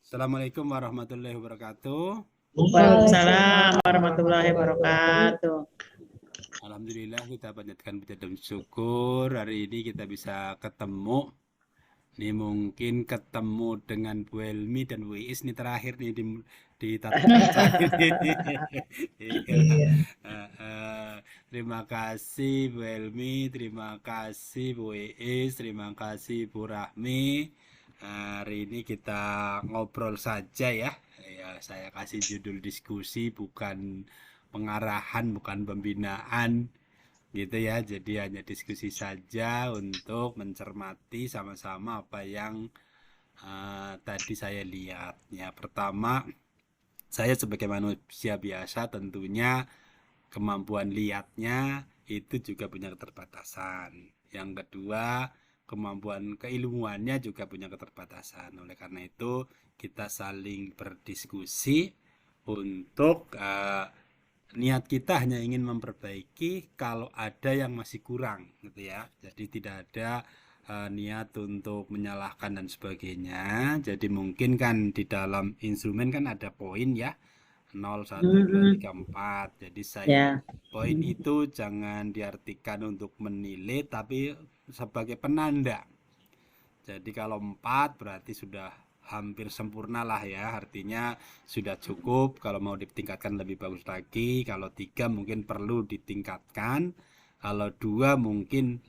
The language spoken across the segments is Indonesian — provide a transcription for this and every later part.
Assalamualaikum warahmatullahi wabarakatuh. Waalaikumsalam warahmatullahi wabarakatuh. Alhamdulillah kita panjatkan puja dan syukur hari ini kita bisa ketemu. Ini mungkin ketemu dengan Bu Helmi dan Bu Iis nih terakhir nih di tatap muka ini. Iya. Iya. Terima kasih Bu Helmi, terima kasih Bu Iis, terima kasih Bu Rahmi. Hari ini kita ngobrol saja ya. Ya, saya kasih judul diskusi bukan pengarahan, bukan pembinaan gitu ya. Jadi hanya diskusi saja untuk mencermati sama-sama apa yang tadi saya lihat. Ya, pertama, saya sebagai manusia biasa tentunya kemampuan lihatnya itu juga punya keterbatasan. Yang kedua, kemampuan keilmuannya juga punya keterbatasan. Oleh karena itu, kita saling berdiskusi untuk niat kita hanya ingin memperbaiki kalau ada yang masih kurang gitu ya. Jadi tidak ada niat untuk menyalahkan dan sebagainya. Jadi mungkin kan di dalam instrumen kan ada poin ya. 0, 1, 2, 3, 4. Jadi saya Ya. poin itu jangan diartikan untuk menilai tapi sebagai penanda. Jadi kalau 4 berarti sudah hampir sempurna lah ya. Artinya sudah cukup. Kalau mau ditingkatkan lebih bagus lagi. Kalau 3 mungkin perlu ditingkatkan. Kalau 2 mungkin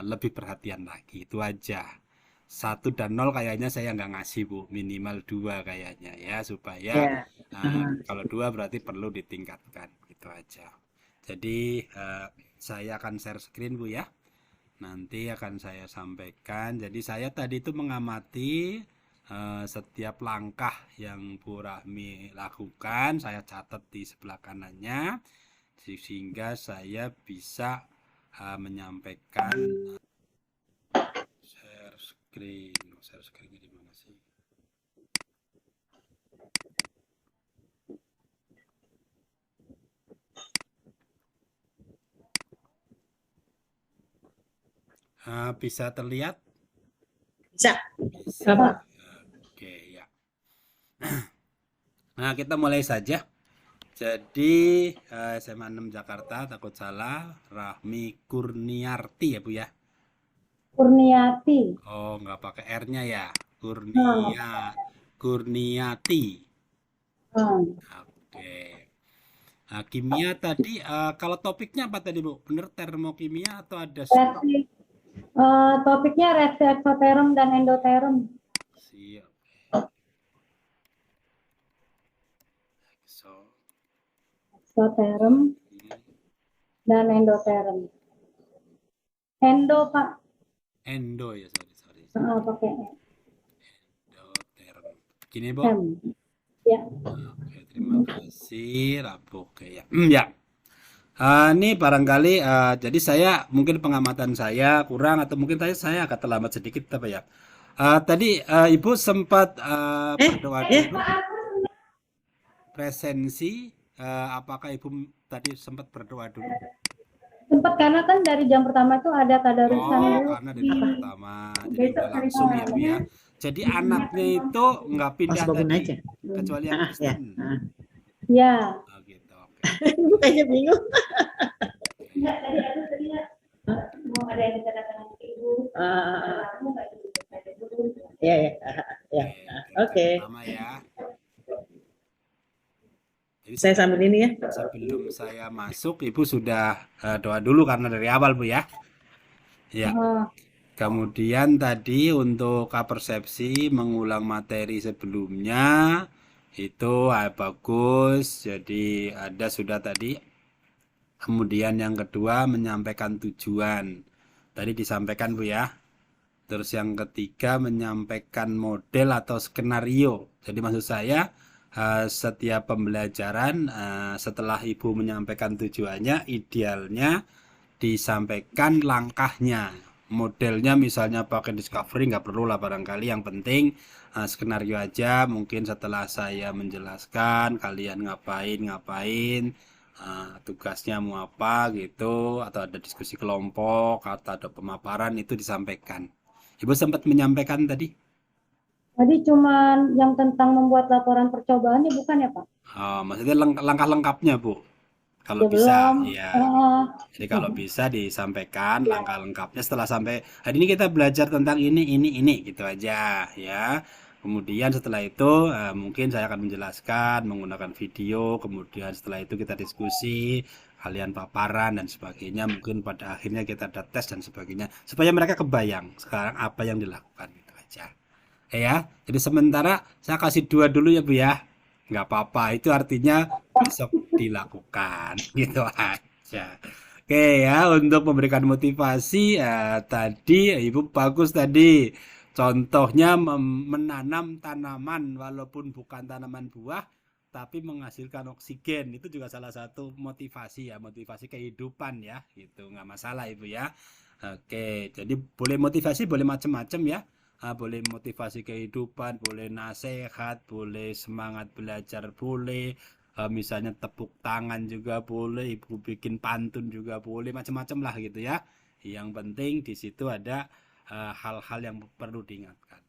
lebih perhatian lagi. Itu aja. 1 dan 0 kayaknya saya nggak ngasih Bu. Minimal 2 kayaknya ya. Supaya Ya. kalau 2 berarti perlu ditingkatkan. Itu aja. Jadi saya akan share screen Bu ya. Nanti akan saya sampaikan. Jadi saya tadi itu mengamati setiap langkah yang Bu Rahmi lakukan, saya catat di sebelah kanannya, sehingga saya bisa menyampaikan share screen. Share screen di mana sih? Bisa terlihat? Bisa. Bisa. Oke ya. Nah, kita mulai saja. Jadi SMA 6 Jakarta, takut salah, Rahmi Kurniarti ya Bu ya. Kurniati. Oh, nggak pakai R-nya ya. Hmm. Kurniati. Hmm. Oke. Nah, kimia tadi, kalau topiknya apa tadi Bu? Bener termokimia atau ada Reaksi, topiknya reaksi eksoterum dan endoterum. siap. So, Eksoterum dan endoterum. Endo, Pak. endo ya, sorry. Pakai Endoterm. Gini Bu. M. Ya. Oke, terima kasih. Rabu, oke ya. Ya. Ini barangkali jadi saya mungkin pengamatan saya kurang atau mungkin saya agak terlambat sedikit apa ya. Tadi Ibu sempat berdoa dulu presensi, apakah Ibu tadi sempat berdoa dulu? Sempat karena kan dari jam pertama itu ada tadarusan Oh, dulu. karena dari pertama, jadi udah langsung ya Bu ya. Jadi anaknya itu nggak pindah tadi, aja. kecuali yang Ya. Kristen. Ya. Oh, gitu, oke. Ibu kayaknya bingung. Enggak, tadi aku terlihat mau ada yang minta datang ke ibu. Kamu nggak ada dulu. Ya. Oke. Pertama ya. Jadi Saya sambil ini ya. sebelum saya masuk, Ibu sudah doa dulu karena dari awal Bu ya. Ya. Kemudian tadi untuk persepsi mengulang materi sebelumnya itu bagus. Jadi ada sudah tadi. Kemudian yang kedua menyampaikan tujuan. Tadi disampaikan Bu ya. Terus yang ketiga menyampaikan model atau skenario. Jadi maksud saya setiap pembelajaran setelah Ibu menyampaikan tujuannya, idealnya disampaikan langkahnya. Modelnya misalnya pakai discovery nggak perlu lah barangkali. Yang penting skenario aja. Mungkin setelah saya menjelaskan kalian ngapain, tugasnya mau apa gitu, atau ada diskusi kelompok atau ada pemaparan itu disampaikan. Ibu sempat menyampaikan tadi? Tadi cuman yang tentang membuat laporan percobaannya bukan ya, Pak? Oh, maksudnya langkah lengkapnya, Bu. Kalau Ya bisa, belum. ya. Jadi kalau bisa disampaikan Ya, langkah lengkapnya setelah sampai hari ini kita belajar tentang ini gitu aja ya. Kemudian setelah itu mungkin saya akan menjelaskan menggunakan video, kemudian setelah itu kita diskusi, kalian paparan dan sebagainya. Mungkin pada akhirnya kita ada tes dan sebagainya supaya mereka kebayang sekarang apa yang dilakukan gitu aja. Ya, jadi sementara saya kasih dua dulu ya Bu ya. Nggak apa-apa, itu artinya besok dilakukan gitu aja. Oke ya, untuk memberikan motivasi tadi Ibu bagus tadi. Contohnya menanam tanaman walaupun bukan tanaman buah tapi menghasilkan oksigen itu juga salah satu motivasi ya, motivasi kehidupan ya, gitu nggak masalah Ibu ya. Oke, jadi boleh motivasi boleh macam-macam ya. Boleh motivasi kehidupan, boleh nasihat, boleh semangat belajar, boleh misalnya tepuk tangan juga boleh, ibu bikin pantun juga boleh, macam-macam lah gitu ya. Yang penting di situ ada hal-hal yang perlu diingatkan.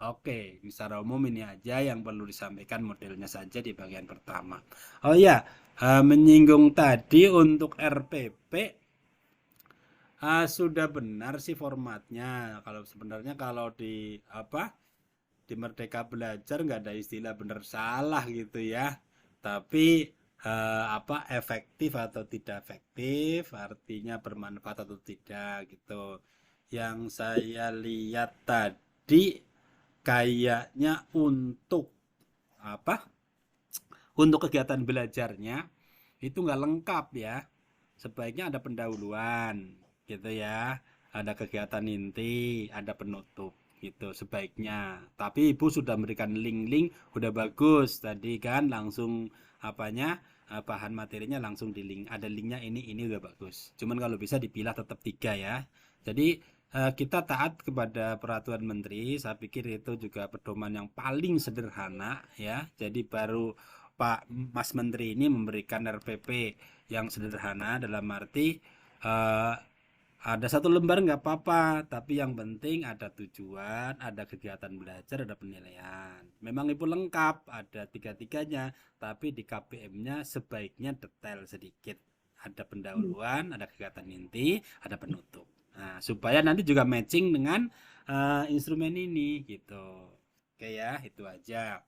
Oke, secara umum ini aja yang perlu disampaikan modelnya saja di bagian pertama. Oh ya, menyinggung tadi untuk RPP sudah benar sih formatnya. Kalau sebenarnya kalau di apa di Merdeka Belajar nggak ada istilah benar salah gitu ya. Tapi apa efektif atau tidak efektif, artinya bermanfaat atau tidak gitu. Yang saya lihat tadi kayaknya untuk apa? Untuk kegiatan belajarnya itu nggak lengkap ya. Sebaiknya ada pendahuluan gitu ya. Ada kegiatan inti, ada penutup gitu sebaiknya. Tapi Ibu sudah memberikan link-link, udah bagus tadi kan langsung apanya bahan materinya langsung di link. Ada linknya ini udah bagus. Cuman kalau bisa dipilah tetap tiga ya. Jadi kita taat kepada peraturan menteri. Saya pikir itu juga pedoman yang paling sederhana ya. Jadi baru Pak Mas Menteri ini memberikan RPP yang sederhana dalam arti eh, ada satu lembar nggak apa-apa, tapi yang penting ada tujuan, ada kegiatan belajar, ada penilaian. Memang itu lengkap, ada tiga-tiganya, tapi di KPM-nya sebaiknya detail sedikit. Ada pendahuluan, ada kegiatan inti, ada penutup. Nah, supaya nanti juga matching dengan instrumen ini gitu. Oke ya, itu aja.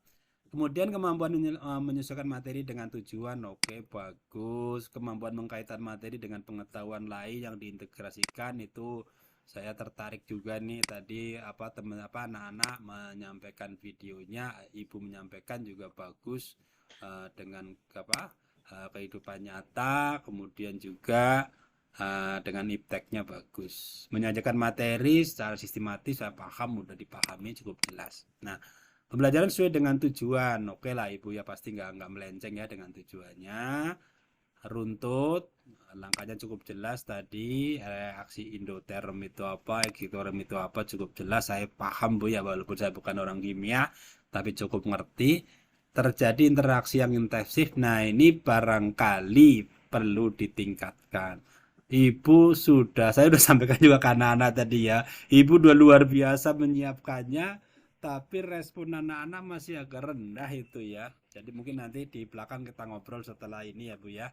Kemudian kemampuan menyesuaikan materi dengan tujuan, oke, bagus. Kemampuan mengkaitkan materi dengan pengetahuan lain yang diintegrasikan itu saya tertarik juga nih tadi apa teman apa anak-anak menyampaikan videonya, ibu menyampaikan juga bagus dengan apa kehidupan nyata, kemudian juga dengan ipteknya bagus. Menyajikan materi secara sistematis, saya paham, mudah dipahami, cukup jelas. Nah, pembelajaran sesuai dengan tujuan. Oke lah Ibu ya pasti nggak melenceng ya dengan tujuannya. Runtut, langkahnya cukup jelas tadi. Reaksi endoterm itu apa, exoterm itu apa cukup jelas. Saya paham Bu ya walaupun saya bukan orang kimia, tapi cukup ngerti. Terjadi interaksi yang intensif. Nah ini barangkali perlu ditingkatkan. Ibu sudah, saya sudah sampaikan juga ke anak-anak tadi ya. Ibu udah luar biasa menyiapkannya, tapi respon anak-anak masih agak rendah itu ya. Jadi mungkin nanti di belakang kita ngobrol setelah ini ya Bu ya.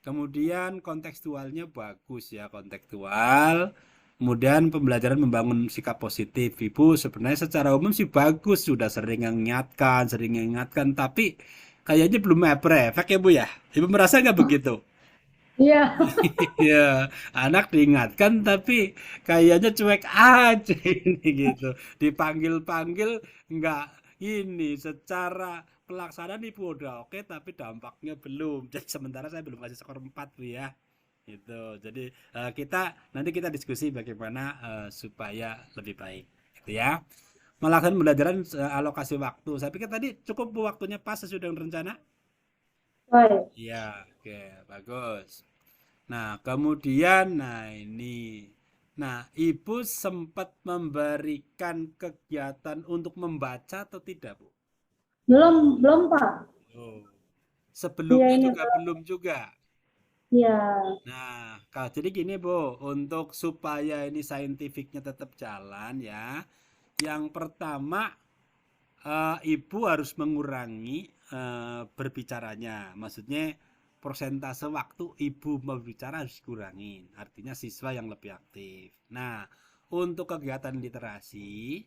Kemudian kontekstualnya bagus ya, kontekstual. Kemudian pembelajaran membangun sikap positif. Ibu sebenarnya secara umum sih bagus, sudah sering mengingatkan, tapi kayaknya belum efek ya Bu ya. Ibu merasa nggak begitu? iya. Iya, anak diingatkan tapi kayaknya cuek aja ini gitu. Dipanggil-panggil nggak ini secara pelaksanaan ibu udah oke tapi dampaknya belum. Jadi sementara saya belum kasih skor 4 Bu ya. Gitu. Jadi nanti kita diskusi bagaimana supaya lebih baik gitu ya. Melakukan pembelajaran alokasi waktu. Saya pikir tadi cukup Bu waktunya pas sesuai dengan rencana. Baik. Iya, oke, bagus. Nah, kemudian, nah, Ibu sempat memberikan kegiatan untuk membaca atau tidak, Bu? Belum, belum, Pak. Oh, Iya sebelumnya ini, juga Pak. belum juga. Iya. Nah, jadi gini, Bu, untuk supaya ini saintifiknya tetap jalan ya. Yang pertama, ibu harus mengurangi berbicaranya. Maksudnya persentase waktu ibu berbicara harus dikurangin. Artinya siswa yang lebih aktif. Nah, untuk kegiatan literasi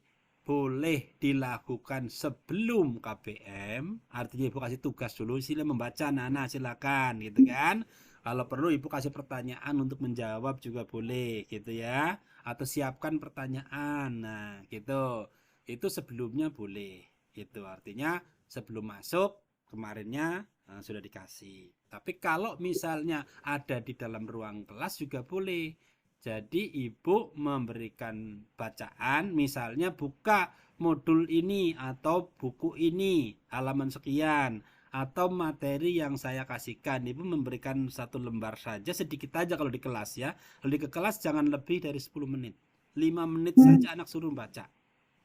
boleh dilakukan sebelum KBM. Artinya ibu kasih tugas dulu, sila membaca, Nana silakan gitu kan. Kalau perlu ibu kasih pertanyaan untuk menjawab juga boleh gitu ya. Atau siapkan pertanyaan. Nah, gitu. Itu sebelumnya boleh. Itu artinya sebelum masuk kemarinnya sudah dikasih. Tapi kalau misalnya ada di dalam ruang kelas juga boleh. Jadi ibu memberikan bacaan, misalnya buka modul ini atau buku ini halaman sekian atau materi yang saya kasihkan. Ibu memberikan satu lembar saja, sedikit aja kalau di kelas ya. Kalau di kelas jangan lebih dari 10 menit. 5 menit saja anak suruh baca.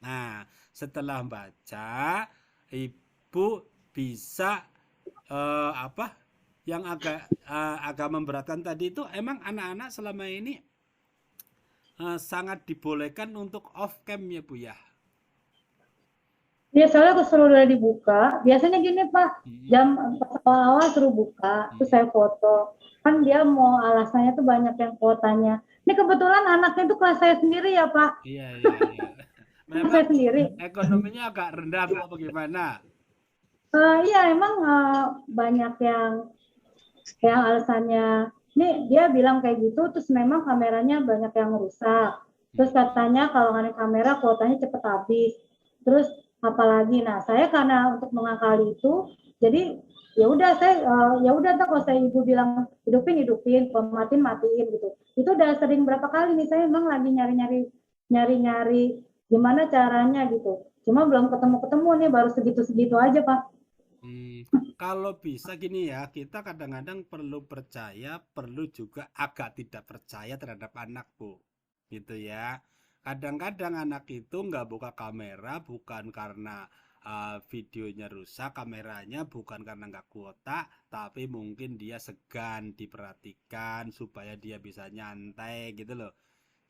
Nah, setelah baca, ibu bisa apa yang agak memberatkan tadi itu, emang anak-anak selama ini sangat dibolehkan untuk off cam ya Bu ya. Ya, soalnya aku suruh udah dibuka. Biasanya gini Pak, jam awal-awal suruh buka, terus saya foto. Kan dia mau alasannya tuh banyak yang kuotanya. Ini kebetulan anaknya itu kelas saya sendiri ya Pak. Iya. Kelas saya Memang sendiri. ekonominya agak rendah Bu, bagaimana? Iya, emang banyak yang alasannya, nih dia bilang kayak gitu, terus memang kameranya banyak yang rusak. Terus katanya kalau nggak ada kamera kuotanya cepet habis. Terus apalagi, nah saya karena untuk mengakali itu, jadi ya udah saya ya udah kalau saya ibu bilang hidupin, kalau matiin gitu. Itu udah sering berapa kali nih, saya emang lagi nyari gimana caranya gitu. Cuma belum ketemu nih, baru segitu aja Pak. Kalau bisa gini ya, kita kadang-kadang perlu percaya, perlu juga agak tidak percaya terhadap anak Bu, gitu ya. Kadang-kadang anak itu nggak buka kamera bukan karena videonya rusak, kameranya bukan karena nggak kuota, tapi mungkin dia segan diperhatikan supaya dia bisa nyantai gitu loh.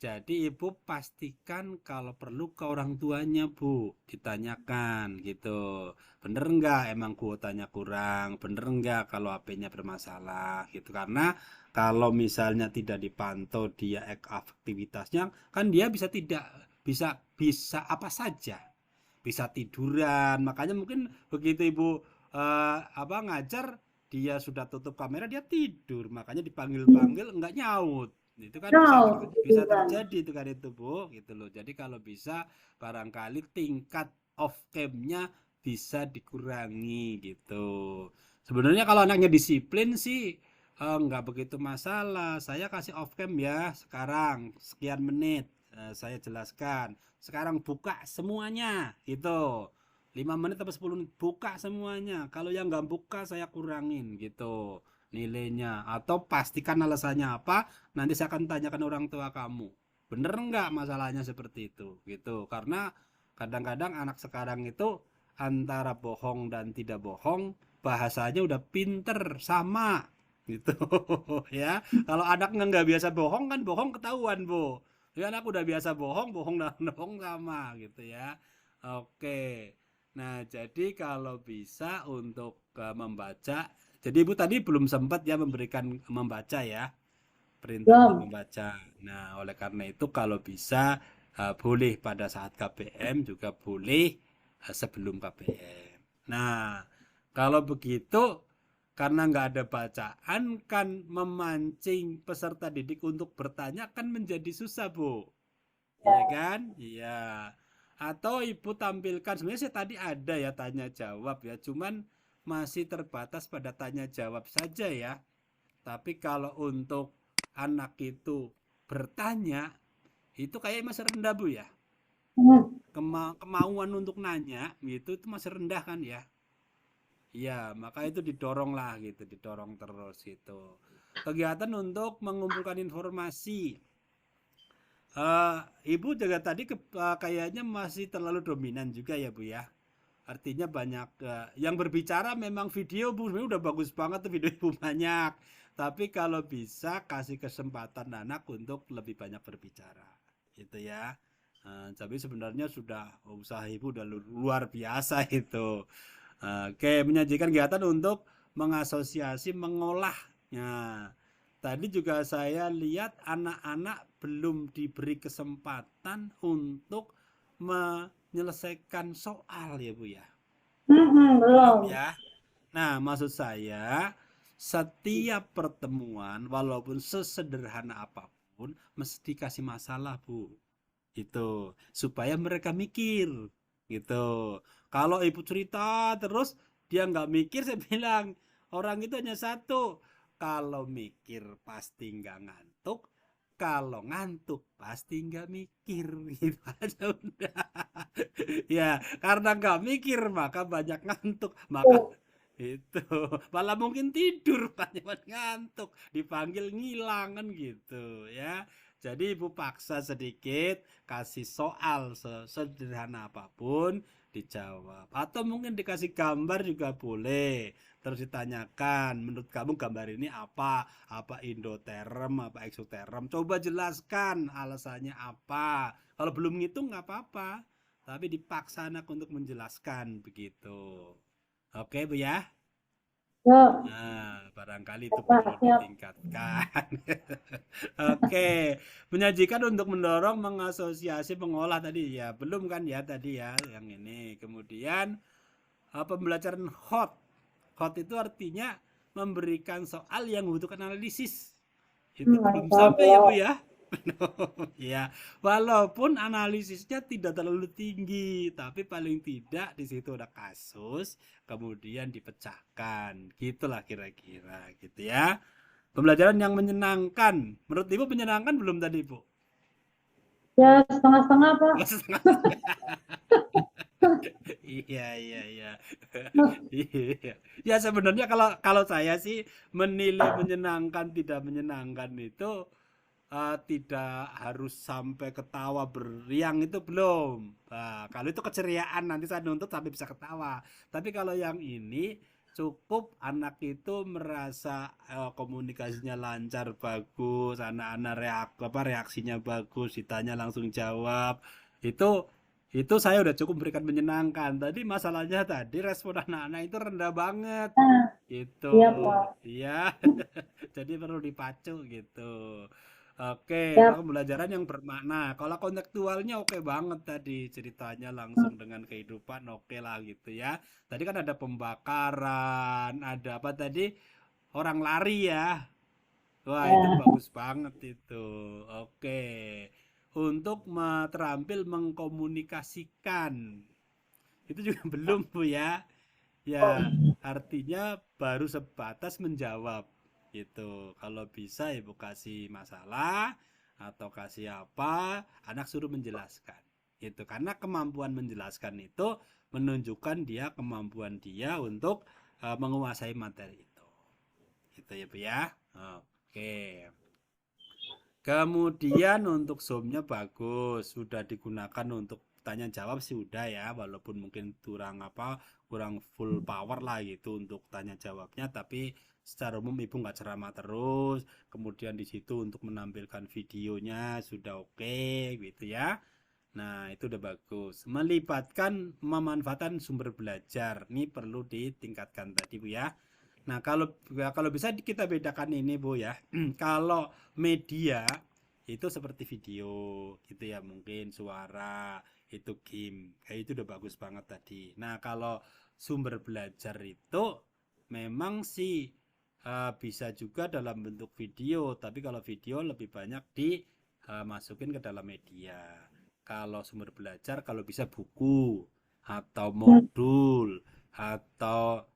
Jadi ibu pastikan kalau perlu ke orang tuanya Bu, ditanyakan gitu. Bener nggak emang kuotanya kurang? Bener nggak kalau HP-nya bermasalah gitu? Karena kalau misalnya tidak dipantau dia aktivitasnya, kan dia bisa tidak bisa apa saja, bisa tiduran. Makanya mungkin begitu ibu ngajar, dia sudah tutup kamera dia tidur. Makanya dipanggil-panggil enggak nyaut. Itu kan bisa terjadi itu kan itu Bu, gitu loh. Jadi kalau bisa barangkali tingkat off cam-nya bisa dikurangi gitu. Sebenarnya kalau anaknya disiplin sih nggak begitu masalah. Saya kasih off cam ya sekarang sekian menit. Saya jelaskan. Sekarang buka semuanya gitu. 5 menit atau 10 menit buka semuanya. Kalau yang nggak buka saya kurangin gitu nilainya, atau pastikan alasannya apa, nanti saya akan tanyakan orang tua kamu bener nggak masalahnya seperti itu gitu. Karena kadang-kadang anak sekarang itu antara bohong dan tidak bohong bahasanya udah pinter sama gitu ya. Kalau anaknya nggak biasa bohong kan bohong ketahuan Bu ya, anak udah biasa bohong dan bohong sama gitu ya. Oke, nah jadi kalau bisa untuk membaca, jadi Ibu tadi belum sempat ya membaca ya, perintah untuk membaca. Nah, oleh karena itu kalau bisa boleh pada saat KBM juga boleh sebelum KBM. Nah, kalau begitu karena nggak ada bacaan kan memancing peserta didik untuk bertanya kan menjadi susah Bu. Iya kan? Iya. Atau ibu tampilkan, sebenarnya sih tadi ada ya tanya jawab ya, cuman masih terbatas pada tanya jawab saja ya. Tapi kalau untuk anak itu bertanya, itu kayak masih rendah Bu ya. Kemauan untuk nanya gitu itu masih rendah kan ya. Iya, maka itu didorong lah gitu, didorong terus gitu. Kegiatan untuk mengumpulkan informasi. Ibu juga tadi kayaknya masih terlalu dominan juga ya Bu ya. Artinya banyak yang berbicara, memang video Bu sebenarnya udah bagus banget tuh, video Ibu banyak. Tapi kalau bisa kasih kesempatan anak untuk lebih banyak berbicara. Gitu ya. Tapi sebenarnya sudah usaha ibu udah luar biasa itu. Oke, menyajikan kegiatan untuk mengasosiasi mengolahnya. Tadi juga saya lihat anak-anak belum diberi kesempatan untuk menyelesaikan soal ya Bu ya. Belum Belum. ya. Nah, maksud saya setiap pertemuan walaupun sesederhana apapun mesti kasih masalah Bu. Gitu. Supaya mereka mikir gitu. Kalau ibu cerita terus dia nggak mikir, saya bilang orang itu hanya satu, kalau mikir pasti nggak ngantuk, kalau ngantuk pasti nggak mikir. Gitu aja udah. Ya, karena nggak mikir maka banyak ngantuk, maka Oh, itu malah mungkin tidur banyak ngantuk, dipanggil ngilang kan gitu ya. Jadi ibu paksa sedikit, kasih soal sesederhana apapun dijawab, atau mungkin dikasih gambar juga boleh, terus ditanyakan menurut kamu gambar ini apa endoterm apa eksoterm, coba jelaskan alasannya apa. Kalau belum ngitung nggak apa-apa, tapi dipaksa anak untuk menjelaskan begitu. Oke Bu ya. yuk, Nah, barangkali itu Pak, perlu siap. ditingkatkan. Oke, menyajikan untuk mendorong mengasosiasi mengolah tadi ya, belum kan ya tadi ya yang ini. Kemudian pembelajaran hot. Hot itu artinya memberikan soal yang membutuhkan analisis. Itu belum Mantap, sampai ya ya. Bu ya. Ya, walaupun analisisnya tidak terlalu tinggi, tapi paling tidak di situ ada kasus, kemudian dipecahkan. Gitulah kira-kira gitu ya. Pembelajaran yang menyenangkan. Menurut Ibu menyenangkan belum tadi, Bu? Ya, setengah-setengah, Pak. Iya, iya, iya. Iya. Ya sebenarnya kalau kalau saya sih menilai menyenangkan tidak menyenangkan itu tidak harus sampai ketawa beriang itu belum. Nah, kalau itu keceriaan nanti saya nuntut sampai bisa ketawa. Tapi kalau yang ini cukup anak itu merasa komunikasinya lancar, bagus, anak-anak reaksinya bagus, ditanya langsung jawab. Itu itu saya udah cukup berikan menyenangkan. Tadi masalahnya tadi respon anak-anak itu rendah banget. Nah, Gitu. iya, Pak. Iya. Jadi perlu dipacu gitu. Oke, Siap. pembelajaran yang bermakna. Kalau kontekstualnya oke banget tadi ceritanya langsung dengan kehidupan oke lah gitu ya. Tadi kan ada pembakaran, ada apa tadi? Orang lari ya. Wah, itu Ya. bagus banget itu. Oke. Untuk terampil mengkomunikasikan. Itu juga belum Bu ya. Ya, artinya baru sebatas menjawab gitu. Kalau bisa ibu kasih masalah atau kasih apa, anak suruh menjelaskan. Gitu. Karena kemampuan menjelaskan itu menunjukkan kemampuan dia untuk menguasai materi itu. Gitu ya, Bu ya. Oke. Kemudian untuk zoomnya bagus, sudah digunakan untuk tanya jawab sih udah ya, walaupun mungkin kurang full power lah gitu untuk tanya jawabnya, tapi secara umum ibu nggak ceramah terus. Kemudian di situ untuk menampilkan videonya sudah oke gitu ya. Nah itu udah bagus. Melibatkan memanfaatkan sumber belajar, ini perlu ditingkatkan tadi Bu ya. Nah, kalau bisa kita bedakan ini, Bu ya. Kalau media itu seperti video gitu ya, mungkin suara, itu game. Kayak itu udah bagus banget tadi. Nah, kalau sumber belajar itu memang sih bisa juga dalam bentuk video, tapi kalau video lebih banyak dimasukin ke dalam media. Kalau sumber belajar kalau bisa buku atau modul atau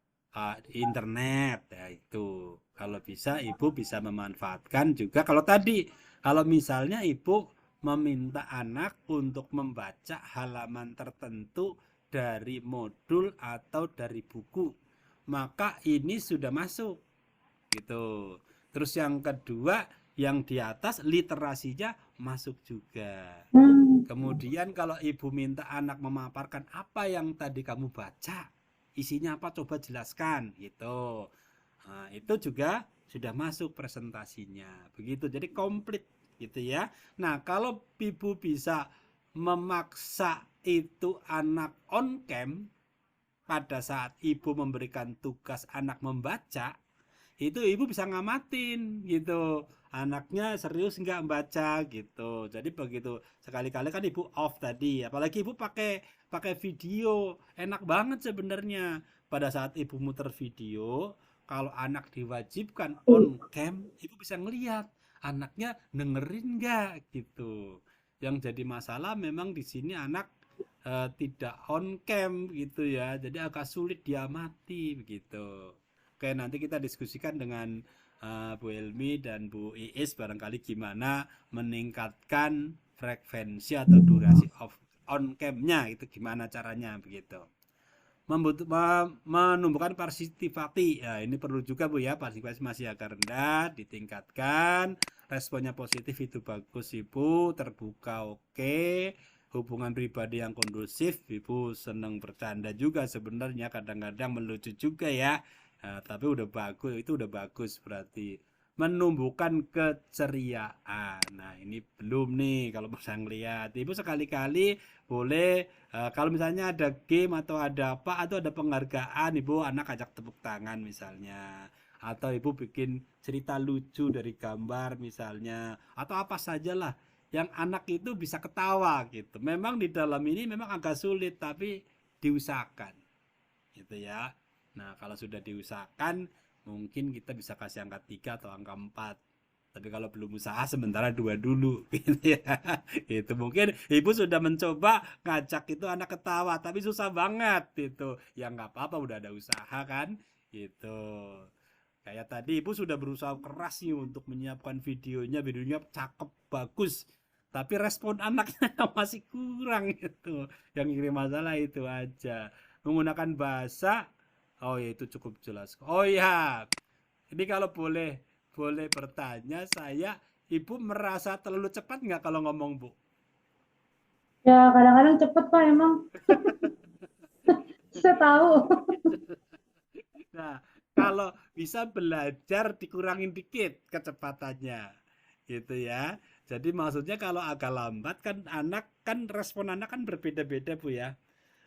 internet ya itu. Kalau bisa ibu bisa memanfaatkan juga kalau misalnya ibu meminta anak untuk membaca halaman tertentu dari modul atau dari buku, maka ini sudah masuk gitu. Terus yang kedua, yang di atas literasinya masuk juga. Kemudian kalau ibu minta anak memaparkan apa yang tadi kamu baca, isinya apa coba jelaskan gitu. Nah, itu juga sudah masuk presentasinya. Begitu. Jadi komplit gitu ya. Nah, kalau ibu bisa memaksa itu anak on cam pada saat ibu memberikan tugas anak membaca, itu ibu bisa ngamatin gitu, anaknya serius nggak baca gitu. Jadi begitu sekali-kali kan ibu off tadi, apalagi ibu pakai pakai video, enak banget sebenarnya. Pada saat ibu muter video, kalau anak diwajibkan on cam, ibu bisa ngelihat anaknya dengerin nggak gitu. Yang jadi masalah memang di sini anak tidak on cam gitu ya, jadi agak sulit diamati begitu. Oke, nanti kita diskusikan dengan Bu Elmi dan Bu Iis barangkali gimana meningkatkan frekuensi atau durasi off on cam-nya itu gimana caranya begitu. Menumbuhkan partisipasi. Ya, ini perlu juga Bu ya, partisipasi masih agak rendah, ditingkatkan. Responnya positif itu bagus Ibu, terbuka oke. Hubungan pribadi yang kondusif, Ibu seneng bercanda juga sebenarnya, kadang-kadang melucu juga ya. Nah, tapi udah bagus, itu udah bagus berarti. Menumbuhkan keceriaan. Nah, ini belum nih kalau bisa ngeliat. Ibu sekali-kali boleh kalau misalnya ada game atau ada apa atau ada penghargaan, ibu anak ajak tepuk tangan misalnya, atau ibu bikin cerita lucu dari gambar misalnya, atau apa sajalah yang anak itu bisa ketawa gitu. Memang di dalam ini memang agak sulit tapi diusahakan gitu ya. Nah, kalau sudah diusahakan mungkin kita bisa kasih angka 3 atau angka 4. Tapi kalau belum usaha sementara 2 dulu gitu ya. Itu mungkin ibu sudah mencoba ngajak itu anak ketawa tapi susah banget itu. Ya nggak apa-apa udah ada usaha kan gitu. Kayak tadi ibu sudah berusaha keras nih untuk menyiapkan videonya, videonya cakep bagus. Tapi respon anaknya masih kurang itu. Yang kirim masalah itu aja. Menggunakan bahasa, oh ya itu cukup jelas. Oh ya, ini kalau boleh boleh bertanya saya, ibu merasa terlalu cepat nggak kalau ngomong Bu? Ya kadang-kadang cepet Pak emang. Saya tahu. Nah, kalau bisa belajar dikurangin dikit kecepatannya, gitu ya. Jadi maksudnya kalau agak lambat kan anak kan respon anak kan berbeda-beda Bu ya.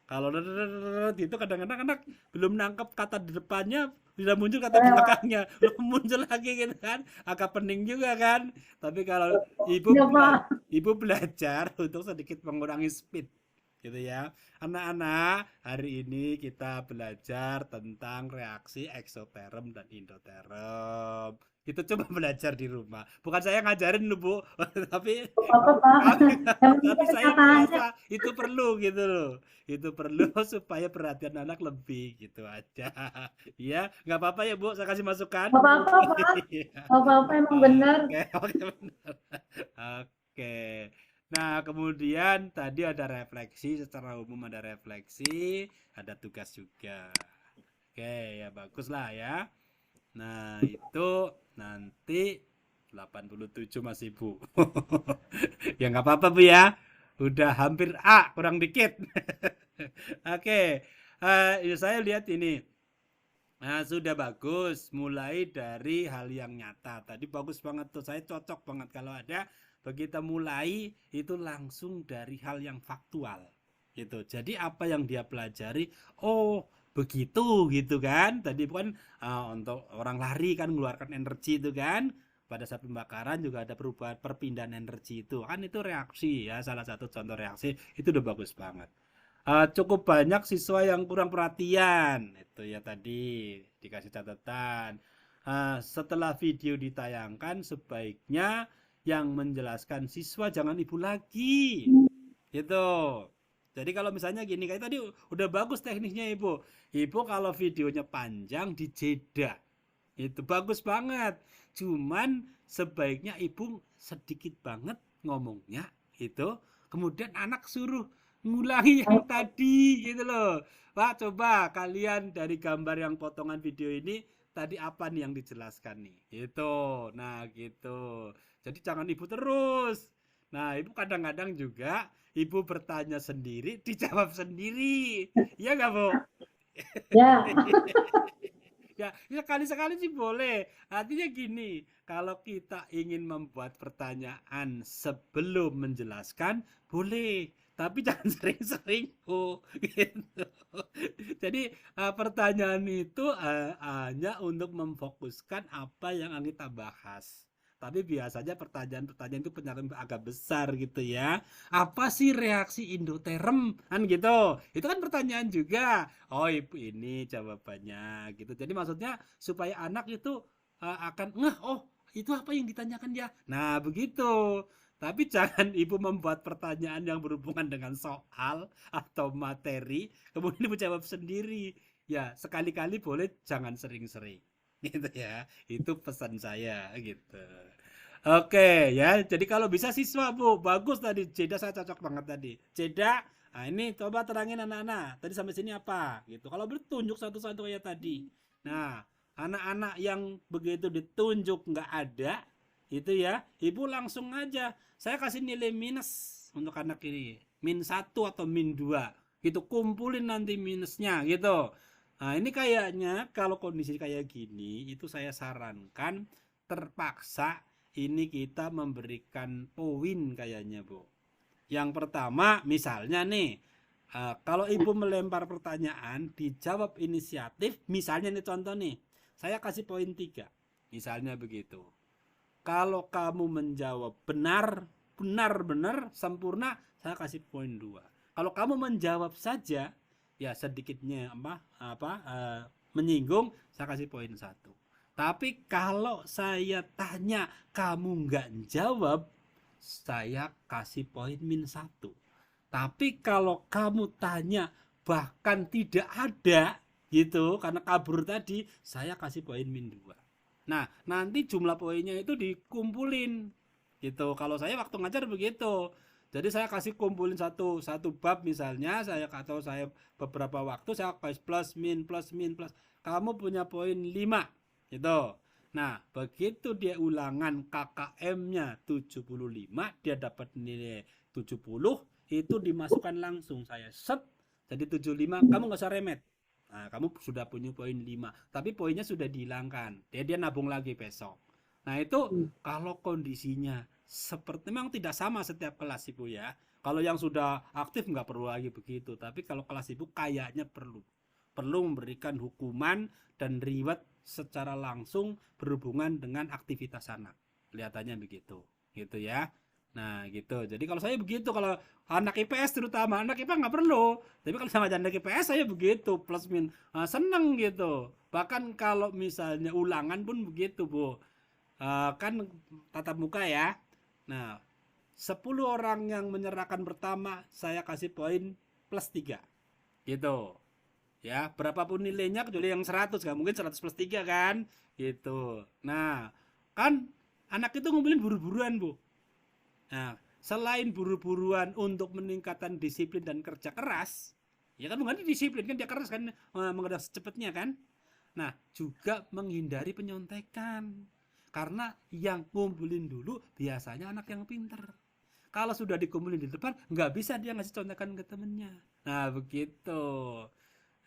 Kalau itu kadang-kadang anak belum nangkep kata di depannya bisa muncul kata di belakangnya, belum muncul lagi gitu kan, agak pening juga kan. Tapi kalau Ya Pak. ibu belajar untuk sedikit mengurangi speed gitu ya. Anak-anak, hari ini kita belajar tentang reaksi eksoterm dan endoterm. Itu coba belajar di rumah. Bukan saya ngajarin lu, Bu, tapi Apa Pak. Yang penting tapi saya kenyataannya. merasa itu perlu gitu loh. Itu perlu supaya perhatian anak lebih gitu aja. Iya, nggak apa-apa ya Bu, saya kasih masukan. Apa-apa Pak. Apa-apa emang benar. Oke, oke benar. Oke. Nah, kemudian tadi ada refleksi, secara umum ada refleksi, ada tugas juga. Oke, ya bagus lah ya. Nah, itu nanti 87 Mas Ibu. Ya nggak apa-apa Bu ya. Udah hampir A, kurang dikit. Oke, ya saya lihat ini. Nah, sudah bagus. Mulai dari hal yang nyata. Tadi bagus banget tuh. Saya cocok banget kalau ada begitu mulai itu langsung dari hal yang faktual. Gitu. Jadi apa yang dia pelajari, oh begitu gitu kan. Tadi bukan untuk orang lari kan mengeluarkan energi itu kan. Pada saat pembakaran juga ada perubahan perpindahan energi itu. Kan itu reaksi ya, salah satu contoh reaksi itu udah bagus banget. Cukup banyak siswa yang kurang perhatian itu ya tadi dikasih catatan. Setelah video ditayangkan sebaiknya yang menjelaskan siswa jangan ibu lagi gitu. Jadi kalau misalnya gini kayak tadi udah bagus tekniknya ibu. Ibu kalau videonya panjang dijeda itu bagus banget. Cuman sebaiknya ibu sedikit banget ngomongnya itu. Kemudian anak suruh ngulangi yang tadi gitu loh. Pak coba kalian dari gambar yang potongan video ini tadi apa nih yang dijelaskan nih gitu. Nah gitu. Jadi jangan ibu terus. Nah ibu kadang-kadang juga ibu bertanya sendiri dijawab sendiri. Iya nggak Bu? Ya. Ya, ya sekali-sekali sih boleh. Artinya gini, kalau kita ingin membuat pertanyaan sebelum menjelaskan, boleh. tapi jangan sering-sering, Bu. Gitu. Jadi pertanyaan itu hanya untuk memfokuskan apa yang akan kita bahas. Tapi biasanya pertanyaan-pertanyaan itu penyakit agak besar gitu ya. Apa sih reaksi endoterm? Kan gitu. Itu kan pertanyaan juga. Oh, ibu ini jawabannya gitu. Jadi maksudnya supaya anak itu akan ngeh, oh itu apa yang ditanyakan dia. Nah, begitu. Tapi jangan ibu membuat pertanyaan yang berhubungan dengan soal atau materi, kemudian ibu jawab sendiri. Ya, sekali-kali boleh, jangan sering-sering. Gitu ya. Itu pesan saya gitu. Oke ya, jadi kalau bisa siswa Bu, bagus tadi Jeda saya cocok banget tadi. Jeda, nah ini coba terangin anak-anak. Tadi sampai sini apa? Gitu. Kalau bertunjuk satu-satu kayak tadi. Nah, anak-anak yang begitu ditunjuk nggak ada, itu ya, ibu langsung aja. Saya kasih nilai minus untuk anak ini. Min 1 atau min 2. Gitu, kumpulin nanti minusnya gitu. Nah, ini kayaknya kalau kondisi kayak gini, itu saya sarankan terpaksa ini kita memberikan poin kayaknya, Bu. Yang pertama, misalnya nih, kalau ibu melempar pertanyaan, dijawab inisiatif, misalnya nih contoh nih, saya kasih poin 3, misalnya begitu. Kalau kamu menjawab benar, benar-benar sempurna, saya kasih poin 2. Kalau kamu menjawab saja, ya sedikitnya menyinggung, saya kasih poin 1. Tapi kalau saya tanya, kamu nggak jawab, saya kasih poin min 1. Tapi kalau kamu tanya, bahkan tidak ada, gitu, karena kabur tadi, saya kasih poin min 2. Nah, nanti jumlah poinnya itu dikumpulin gitu. Kalau saya waktu ngajar begitu. Jadi saya kasih kumpulin satu bab misalnya, atau saya beberapa waktu saya kasih plus min plus min plus. Kamu punya poin 5 gitu. Nah, begitu dia ulangan KKM-nya 75, dia dapat nilai 70, itu dimasukkan langsung saya set. Jadi 75, kamu nggak usah remet. Nah, kamu sudah punya poin 5, tapi poinnya sudah dihilangkan. Dia nabung lagi besok. Nah, itu kalau kondisinya seperti memang tidak sama setiap kelas Ibu ya. Kalau yang sudah aktif nggak perlu lagi begitu, tapi kalau kelas Ibu kayaknya perlu memberikan hukuman dan reward secara langsung berhubungan dengan aktivitas anak. Kelihatannya begitu. Gitu ya. Nah gitu, jadi kalau saya begitu, kalau anak IPS terutama, anak IPA nggak perlu, tapi kalau sama anak IPS saya begitu, plus min, seneng gitu. Bahkan kalau misalnya ulangan pun begitu Bu, kan tatap muka ya. Nah 10 orang yang menyerahkan pertama, saya kasih poin plus 3 gitu. Ya, berapapun nilainya kecuali yang 100, nggak mungkin 100 plus 3 kan, gitu. Nah, kan anak itu ngumpulin buru-buruan Bu. Nah, selain buru-buruan untuk meningkatkan disiplin dan kerja keras, ya kan bukan disiplin kan, dia keras kan, mengerjakan secepatnya kan. Nah, juga menghindari penyontekan. Karena yang kumpulin dulu biasanya anak yang pinter. Kalau sudah dikumpulin di depan, nggak bisa dia ngasih contekan ke temennya. Nah, begitu.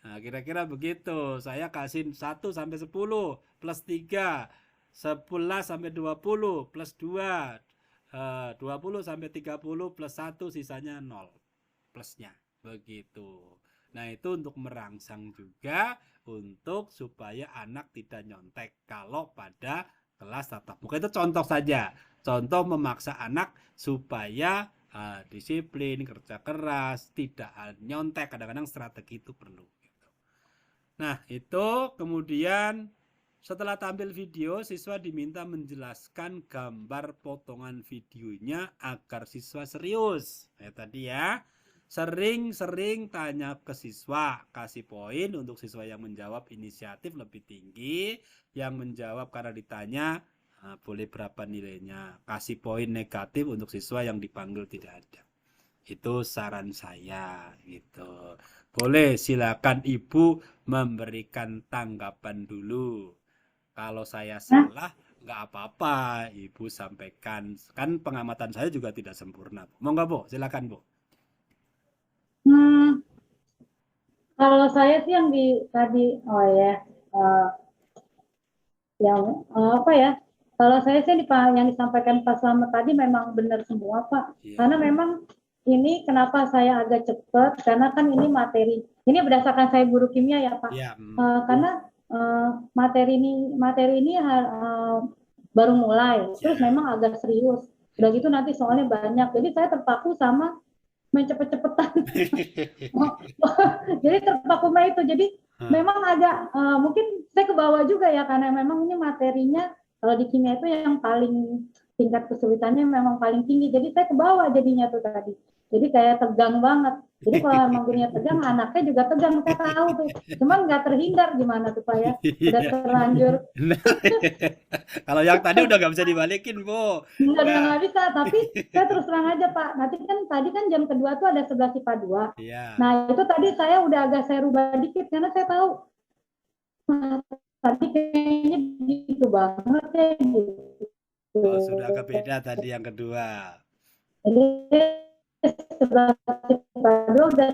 Nah, kira-kira begitu. Saya kasih 1 sampai 10 plus 3, 11 sampai 20 plus 2, 20 sampai 30 plus 1, sisanya 0 plusnya. Begitu. Nah, itu untuk merangsang juga untuk supaya anak tidak nyontek kalau pada kelas tatap muka. Itu contoh saja. Contoh memaksa anak supaya disiplin, kerja keras, tidak nyontek. Kadang-kadang strategi itu perlu. Nah, itu kemudian setelah tampil video, siswa diminta menjelaskan gambar potongan videonya agar siswa serius. Tadi ya, sering-sering tanya ke siswa, kasih poin untuk siswa yang menjawab inisiatif lebih tinggi, yang menjawab karena ditanya boleh berapa nilainya, kasih poin negatif untuk siswa yang dipanggil tidak ada. Itu saran saya gitu. Boleh, silakan Ibu memberikan tanggapan dulu. Kalau saya salah, nggak apa-apa, Ibu sampaikan. Kan pengamatan saya juga tidak sempurna. Mau nggak Bu? Silakan Bu. Kalau saya sih yang tadi, yang apa ya? Kalau saya sih yang disampaikan Pak Slamet tadi memang benar semua Pak. Iya. Karena memang ini kenapa saya agak cepat, karena kan ini materi. Ini berdasarkan saya guru kimia ya Pak. Ya, Karena materi ini baru mulai, terus ya. memang agak serius. Udah gitu nanti soalnya banyak, jadi saya terpaku sama main cepet-cepetan. Jadi terpaku sama itu. Jadi memang agak mungkin saya ke bawah juga ya, karena memang ini materinya kalau di kimia itu yang paling tingkat kesulitannya memang paling tinggi. Jadi saya ke bawah jadinya tuh tadi. Jadi kayak tegang banget. Jadi kalau emang gurunya tegang, anaknya juga tegang. Saya tahu tuh. Cuman nggak terhindar gimana tuh Pak ya. Udah Iya. terlanjur. Nah, kalau yang tadi udah nggak bisa dibalikin, Bu. Nah, Nggak bisa. Tapi saya terus terang aja Pak. Nanti kan tadi kan jam kedua tuh ada 11 IPA 2. iya. Nah itu tadi saya udah agak saya rubah dikit. Karena saya tahu tadi kayaknya gitu banget ya gitu. Oh, sudah kebeda tadi yang kedua. Jadi sebelah udah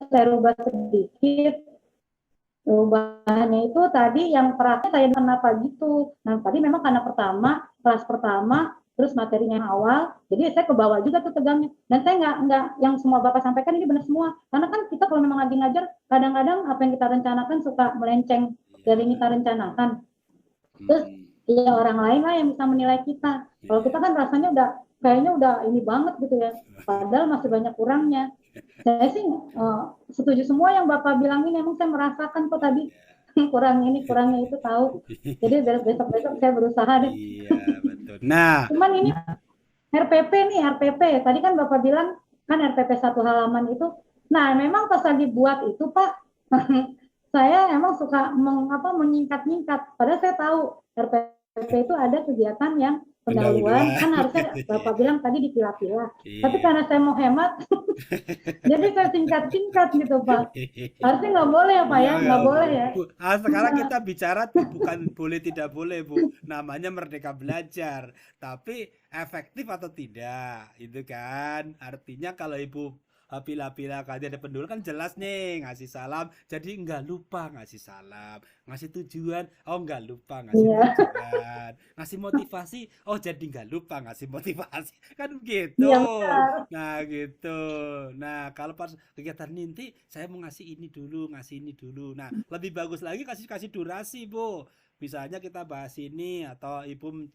saya rubah sedikit. Perubahannya itu tadi yang perasaan saya kenapa gitu. Nah tadi memang karena kelas pertama, terus materinya yang awal, jadi saya ke bawah juga tuh tegangnya. Dan saya nggak yang semua Bapak sampaikan ini benar semua. Karena kan kita kalau memang lagi ngajar, kadang-kadang apa yang kita rencanakan suka melenceng dari yang kita rencanakan. Terus ya orang lain lah yang bisa menilai kita. Kalau kita kan rasanya kayaknya udah ini banget gitu ya. Padahal masih banyak kurangnya. Saya sih setuju semua yang Bapak bilang ini. Emang saya merasakan kok tadi kurangnya ini, kurangnya itu tahu. Jadi besok-besok saya berusaha deh. Iya, betul. Nah, Cuman ini RPP. Tadi kan Bapak bilang kan RPP satu halaman itu. Nah, memang pas lagi buat itu Pak, saya emang suka menyingkat-nyingkat. Padahal saya tahu RPP itu ada kegiatan yang pendahuluan, kan harusnya Bapak bilang tadi dipilah-pilah. iya. Tapi karena saya mau hemat, jadi saya singkat-singkat gitu Pak. Harusnya nggak boleh ya Pak ya, nggak boleh ya. Bu, sekarang kita bicara bukan boleh tidak boleh, Bu. Namanya Merdeka Belajar. Tapi efektif atau tidak, itu kan. Artinya kalau Ibu pilih-pilih kali ada pendahulu kan jelas nih ngasih salam, jadi nggak lupa ngasih salam, ngasih tujuan, oh nggak lupa ngasih tujuan, ngasih motivasi, oh jadi nggak lupa ngasih motivasi, kan gitu. Iya, Nah gitu. Nah kalau pas kegiatan inti saya mau ngasih ini dulu, ngasih ini dulu. Nah lebih bagus lagi kasih kasih durasi, Bu. Misalnya kita bahas ini atau Ibu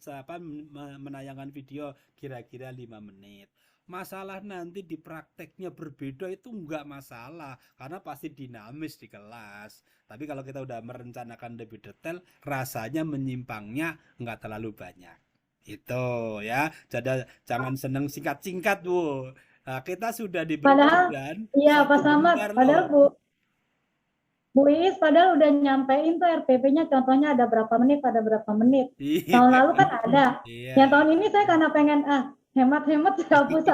menayangkan video kira-kira 5 menit. Masalah nanti di prakteknya berbeda itu enggak masalah karena pasti dinamis di kelas. Tapi kalau kita udah merencanakan lebih detail, rasanya menyimpangnya enggak terlalu banyak. Itu ya. Jadi jangan seneng singkat-singkat, Bu. Nah, kita sudah diberi padahal tugas iya Pak satu Samad, lembar padahal loh. Bu Iis padahal udah nyampein tuh RPP-nya contohnya ada berapa menit, ada berapa menit. Iya. Tahun lalu kan ada. Iya. Yang tahun ini saya karena pengen hemat-hemat hapus.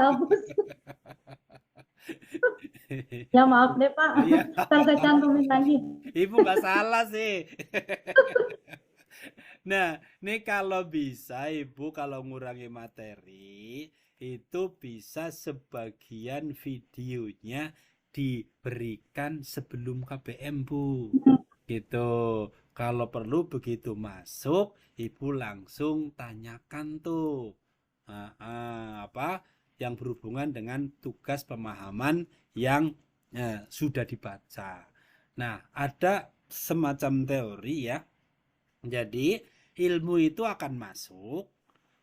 Ya maaf deh Pak, Iya. ntar saya cantumin lagi. Ibu nggak salah sih. Nah, nih kalau bisa Ibu kalau ngurangi materi itu bisa sebagian videonya diberikan sebelum KBM, Bu. Gitu. Kalau perlu begitu masuk, Ibu langsung tanyakan tuh. Apa yang berhubungan dengan tugas pemahaman yang sudah dibaca. Nah, ada semacam teori ya. Jadi, ilmu itu akan masuk.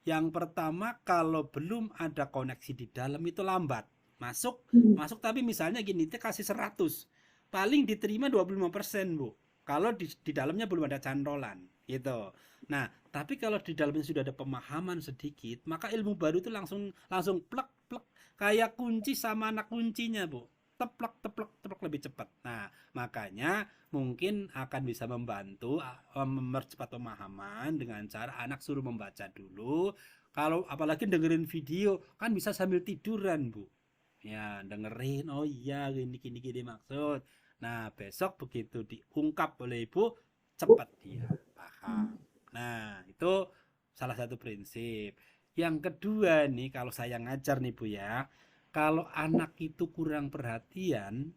Yang pertama, kalau belum ada koneksi di dalam itu lambat. Masuk tapi misalnya gini, kita kasih 100. Paling diterima 25%, Bu. Kalau di dalamnya belum ada cantolan, gitu. Nah, tapi kalau di dalamnya sudah ada pemahaman sedikit, maka ilmu baru itu langsung plek plek kayak kunci sama anak kuncinya, Bu. Teplek teplek teplek lebih cepat. Nah, makanya mungkin akan bisa membantu mempercepat pemahaman dengan cara anak suruh membaca dulu. Kalau apalagi dengerin video kan bisa sambil tiduran, Bu. Ya, dengerin, oh iya gini maksud. Nah, besok begitu diungkap oleh Ibu, cepat dia paham. Nah, itu salah satu prinsip. Yang kedua nih, kalau saya ngajar nih Bu ya, kalau anak itu kurang perhatian,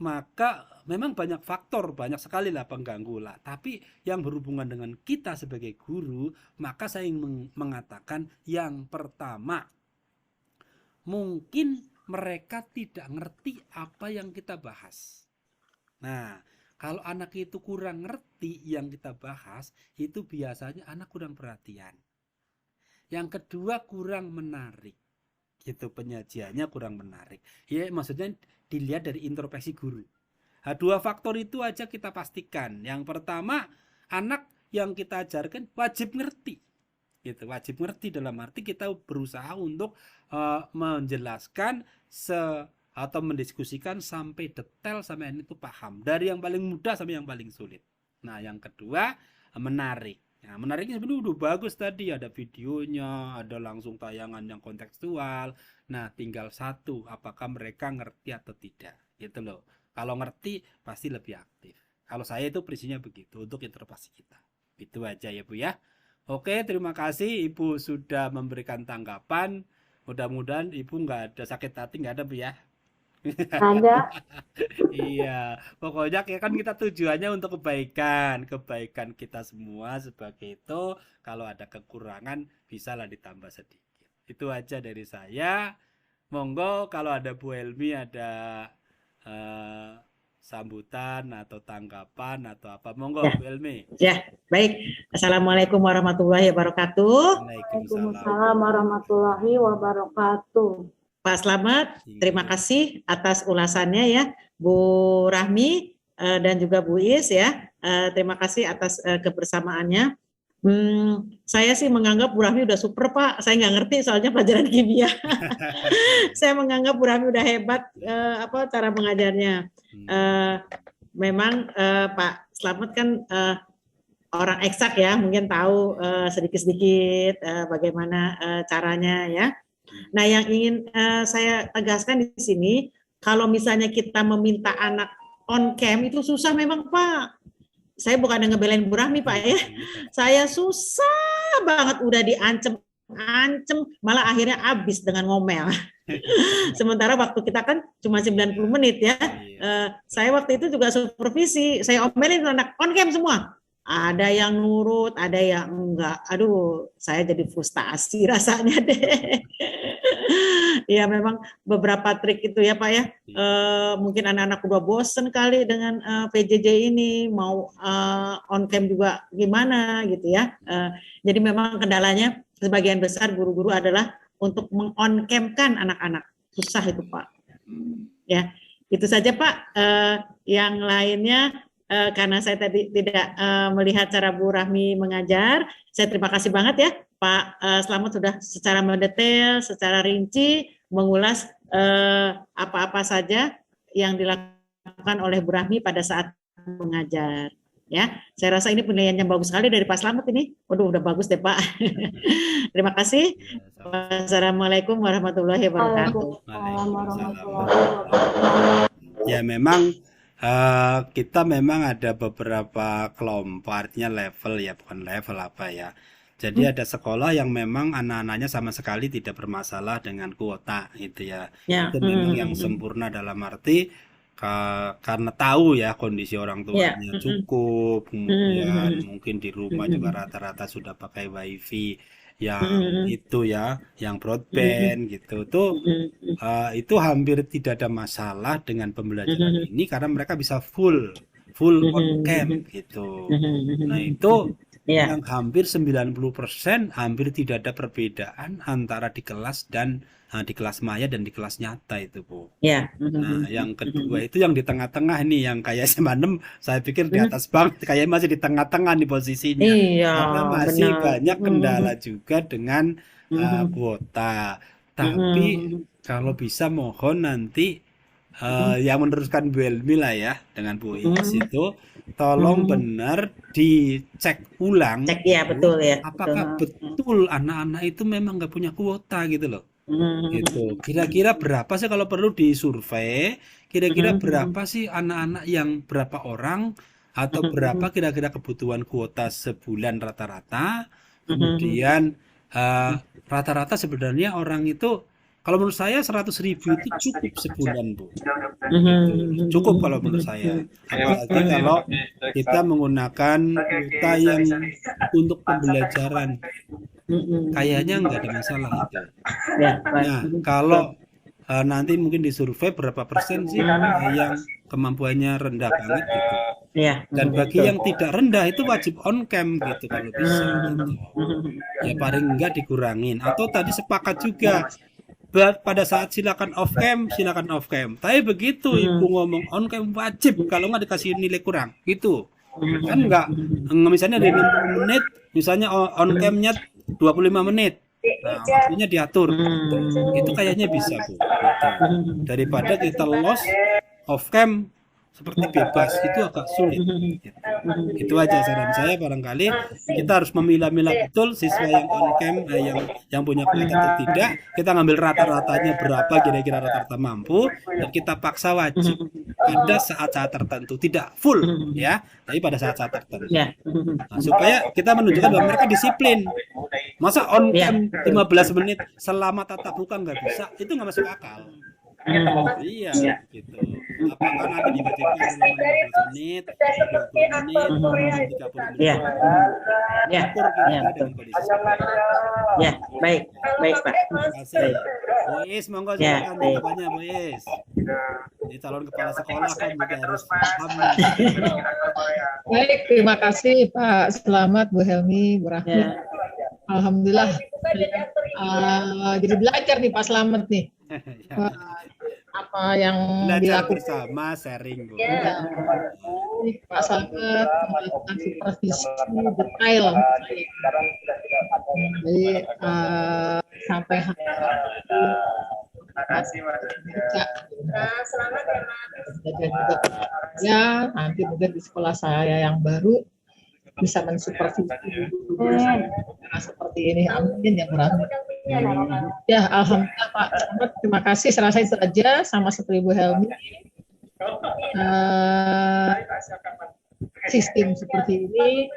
maka memang banyak faktor, banyak sekali lah pengganggu lah. Tapi yang berhubungan dengan kita sebagai guru, maka saya ingin mengatakan yang pertama, mungkin mereka tidak ngerti apa yang kita bahas. Nah, kalau anak itu kurang ngerti yang kita bahas, itu biasanya anak kurang perhatian. Yang kedua, kurang menarik. Gitu, penyajiannya kurang menarik. Ya, maksudnya dilihat dari introspeksi guru. Nah, dua faktor itu aja kita pastikan. Yang pertama, anak yang kita ajarkan wajib ngerti. Gitu, wajib ngerti dalam arti kita berusaha untuk menjelaskan atau mendiskusikan sampai detail sampai itu paham, dari yang paling mudah sampai yang paling sulit. Nah, yang kedua, menarik. Nah, menariknya sebenarnya udah bagus tadi, ada videonya, ada langsung tayangan yang kontekstual. Nah, tinggal satu, apakah mereka ngerti atau tidak, gitu loh. Kalau ngerti pasti lebih aktif. Kalau saya itu prinsipnya begitu untuk interaksi kita. Itu aja ya Bu ya. Oke, terima kasih Ibu sudah memberikan tanggapan. Mudah-mudahan Ibu nggak ada sakit hati, nggak ada Bu ya. Ada. Iya, pokoknya kan kita tujuannya untuk kebaikan kita semua sebagai itu. Kalau ada kekurangan, bisalah ditambah sedikit. Itu aja dari saya. Monggo kalau ada Bu Helmi ada eh, sambutan atau tanggapan atau apa, monggo Ya. Bu Helmi. Ya, baik. Assalamualaikum warahmatullahi wabarakatuh. Waalaikumsalam. Waalaikumsalam warahmatullahi wabarakatuh. Pak Slamet, terima kasih atas ulasannya ya, Bu Rahmi dan juga Bu Is ya. Terima kasih atas kebersamaannya. Saya sih menganggap Bu Rahmi udah super Pak. Saya nggak ngerti soalnya pelajaran kimia. Saya menganggap Bu Rahmi udah hebat cara mengajarnya. Memang Pak Slamet kan orang eksak ya, mungkin tahu sedikit-sedikit bagaimana caranya ya. Nah, yang ingin saya tegaskan di sini, kalau misalnya kita meminta anak on cam itu susah memang Pak. Saya bukan ngebelain Bu Rahmi Pak ya. Saya susah banget, udah diancem, malah akhirnya habis dengan ngomel. Sementara waktu kita kan cuma 90 menit ya. Saya waktu itu juga supervisi, saya omelin anak on cam semua. Ada yang nurut, ada yang enggak. Aduh, saya jadi frustasi rasanya deh. Ya memang beberapa trik itu ya Pak ya. Mungkin anak-anak udah bosen kali dengan PJJ ini, mau on cam juga gimana gitu ya. Jadi memang kendalanya sebagian besar guru-guru adalah untuk meng-on cam-kan anak-anak. Susah itu Pak. Ya, itu saja Pak. Yang lainnya karena saya tadi tidak melihat cara Bu Rahmi mengajar, saya terima kasih banget ya Pak Slamet sudah secara mendetail, secara rinci mengulas apa-apa saja yang dilakukan oleh Bu Rahmi pada saat mengajar. Ya, saya rasa ini penilaiannya bagus sekali dari Pak Slamet ini. Waduh, udah bagus deh Pak. Terima kasih. Wassalamualaikum warahmatullahi wabarakatuh. Waalaikumsalam warahmatullahi wabarakatuh. Ya memang kita memang ada beberapa kelompok, artinya level ya, bukan level apa ya. Jadi ada sekolah yang memang anak-anaknya sama sekali tidak bermasalah dengan kuota gitu ya. Itu memang yang sempurna dalam arti karena tahu ya kondisi orang tuanya cukup, kemudian mungkin di rumah juga rata-rata sudah pakai wifi yang itu ya, yang broadband gitu tuh. Itu hampir tidak ada masalah dengan pembelajaran ini karena mereka bisa full on cam gitu. Nah itu yang hampir 90% hampir tidak ada perbedaan antara di kelas dan di kelas maya dan di kelas nyata itu Bu. Nah yang kedua itu yang di tengah-tengah nih, yang kayak SMA 6 saya pikir di atas banget, kayak masih di tengah-tengah nih posisinya. Karena masih banyak kendala juga dengan kuota. Tapi kalau bisa mohon nanti yang meneruskan Bu Helmi lah ya dengan Bu Is itu tolong benar dicek ulang. Cek ya, betul ya. Apakah betul anak-anak itu memang nggak punya kuota gitu loh. Gitu. Kira-kira berapa sih kalau perlu disurvei? Kira-kira berapa sih anak-anak yang berapa orang atau berapa kira-kira kebutuhan kuota sebulan rata-rata? Kemudian rata-rata sebenarnya orang itu, kalau menurut saya 100.000 itu cukup sebulan Bu. Cukup kalau menurut saya. Apalagi kalau kita menggunakan kuota yang untuk pembelajaran, kayaknya nggak ada masalah itu. Nah kalau nanti mungkin disurvei berapa persen sih yang kemampuannya rendah banget gitu. Ya, Dan bagi yang tidak rendah itu wajib on cam gitu kalau bisa gitu. Ya paling enggak dikurangin. Atau tadi sepakat juga pada saat silakan off cam. Tapi begitu ibu ngomong on cam wajib, kalau nggak dikasih nilai kurang gitu. Kan enggak, misalnya dari 60 menit, misalnya on camnya 25 menit. Nah, waktunya diatur. Itu kayaknya bisa, Bu. Gitu. Daripada kita lost off cam seperti bebas, itu agak sulit. Gitu. Itu aja saran saya, barangkali kita harus memilah-milah betul siswa yang on cam, yang punya kualitas atau tidak. Kita ngambil rata-ratanya berapa kira-kira rata-rata mampu, dan kita paksa wajib pada saat-saat tertentu, tidak full ya, tapi pada saat-saat tertentu. Ya. Nah, supaya kita menunjukkan bahwa mereka disiplin. Masa on cam 15 menit selama tatap muka nggak bisa, itu nggak masuk akal. Iya, gitu. Apakah nanti dibacakan selama 15 menit, 20 menit, 30 menit? Ya. Ya. Ukur kira-kira dengan kondisi seperti itu. Ya, baik Pak. Terima kasih. Bu Is, monggo Ya, silakan baik. tanggapannya Bu Is. Ini calon kepala sekolah kan juga harus paham. Baik, terima kasih Pak Selamat, Bu Helmi, Bu Rahmi. Ya. Alhamdulillah. Jadi belajar nih Pak Selamat nih. Ya. Apa yang Belajar dilakukan bersama, sharing Bu. Pak Selamat melakukan supervisi detail. Jadi sampai hari ini Selamat ya Mas. ya nanti mungkin di sekolah saya yang baru bisa mensupervisi seperti ini. Amin ya Bu Rahmi. Ya, alhamdulillah Pak Selamat, terima kasih. Saya rasa itu aja, sama seperti Bu Helmi. Sistem seperti ini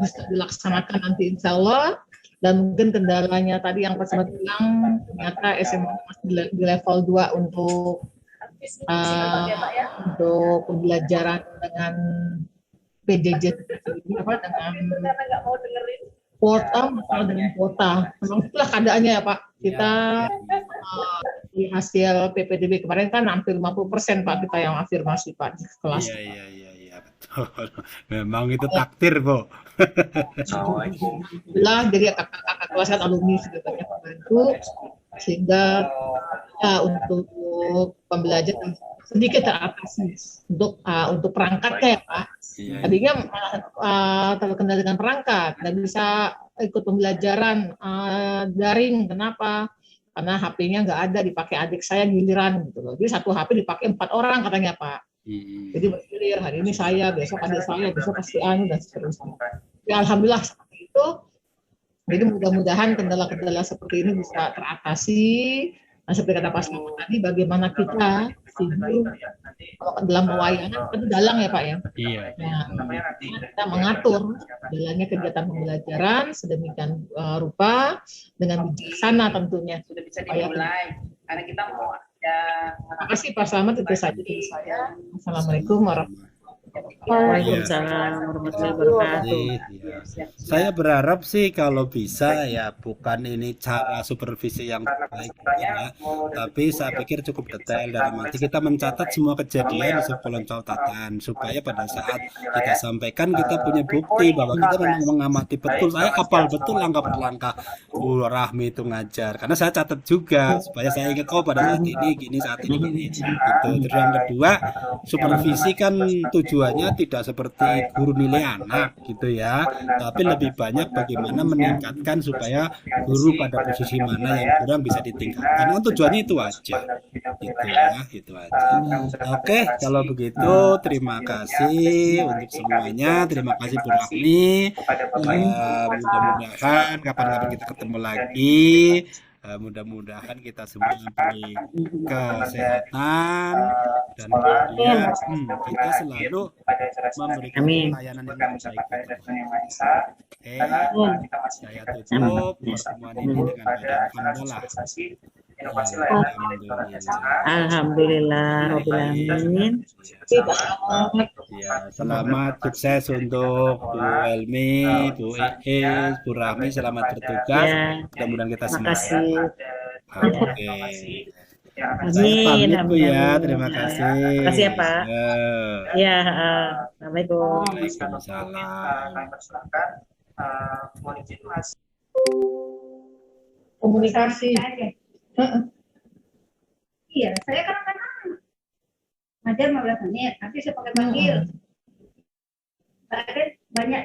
bisa dilaksanakan nanti insya Allah. Dan mungkin kendalanya tadi yang Pak Selamat bilang, ternyata SMA masih di level 2 untuk pembelajaran dengan PJJ ini, dengan kuota, dengan kuota. Memang itulah keadaannya ya Pak. Kita di hasil PPDB kemarin kan hampir 50% Pak kita yang afirmasi Pak di kelas. Iya, betul. Memang itu takdir, Bu. Alhamdulillah, jadi kakak-kakak kelas kan alumni sudah banyak membantu, sehingga ya, untuk pembelajaran sedikit teratasi untuk perangkatnya ya Pak. Tadinya terkendala dengan perangkat, dan bisa ikut pembelajaran daring. Kenapa? Karena HP-nya nggak ada, dipakai adik saya giliran gitu loh. Jadi satu HP dipakai 4 orang katanya Pak. Jadi bergilir, hari ini saya, besok adik saya, besok pasti dan seterusnya. Ya alhamdulillah seperti itu. Jadi mudah-mudahan kendala-kendala seperti ini bisa teratasi. Nah, seperti kata Pak Selamat tadi, bagaimana kita kalau dalam pewayangan itu dalang ya Pak ya. Iya. Nah, kita mengatur jalannya kegiatan pembelajaran sedemikian rupa dengan bijaksana tentunya. Sudah bisa dimulai. Karena kita mau terima kasih Pak Selamat, itu saja dari saya. Assalamualaikum warahmatullahi wabarakatuh. Waalaikumsalam warahmatullahi wabarakatuh. Saya berharap sih kalau bisa ya, bukan ini cara supervisi yang baik ya, tapi saya pikir cukup detail, dalam arti kita mencatat semua kejadian di sekolon catatan, supaya pada saat kita sampaikan kita punya bukti bahwa kita memang mengamati betul. Saya hafal betul langkah per langkah Bu Rahmi itu ngajar, karena saya catat juga supaya saya ingat, oh pada saat ini gini, saat ini gini gitu. Terus yang kedua, supervisi kan tujuannya tidak seperti guru nilai anak gitu ya, tapi lebih banyak bagaimana meningkatkan supaya guru pada posisi mana yang kurang bisa ditingkatkan. Kan tujuannya itu aja gitu ya, itu aja. Oke, kalau begitu terima kasih untuk semuanya, terima kasih Bu Rahmi. Mudah-mudahan kapan-kapan kita ketemu lagi. Mudah-mudahan kita semua diberi kesehatan, dan kemudian kita selalu memberikan pelayanan yang terbaik. Oke, saya tutup pertemuan ini dengan alhamdulillah. Alhamdulillah rabbil alamin. Ya, selamat sukses untuk Bu Helmi, Bu Iis, Bu Rahmi, selamat bertugas. Ya, Mudah-mudahan kita terima semua. kasih. Oke. Ya, akan Saya saya Amin, pamit Bu amin, ya. amin. Terima kasih. Makasih ya, Pak. Ya. Ya, Assalamualaikum. Waalaikumsalam. kami persilahkan. Mohon izin Mas. Komunikasi. Heeh. Iya, saya kan ngajar 15 menit, nanti saya pakai panggil. Saya kan banyak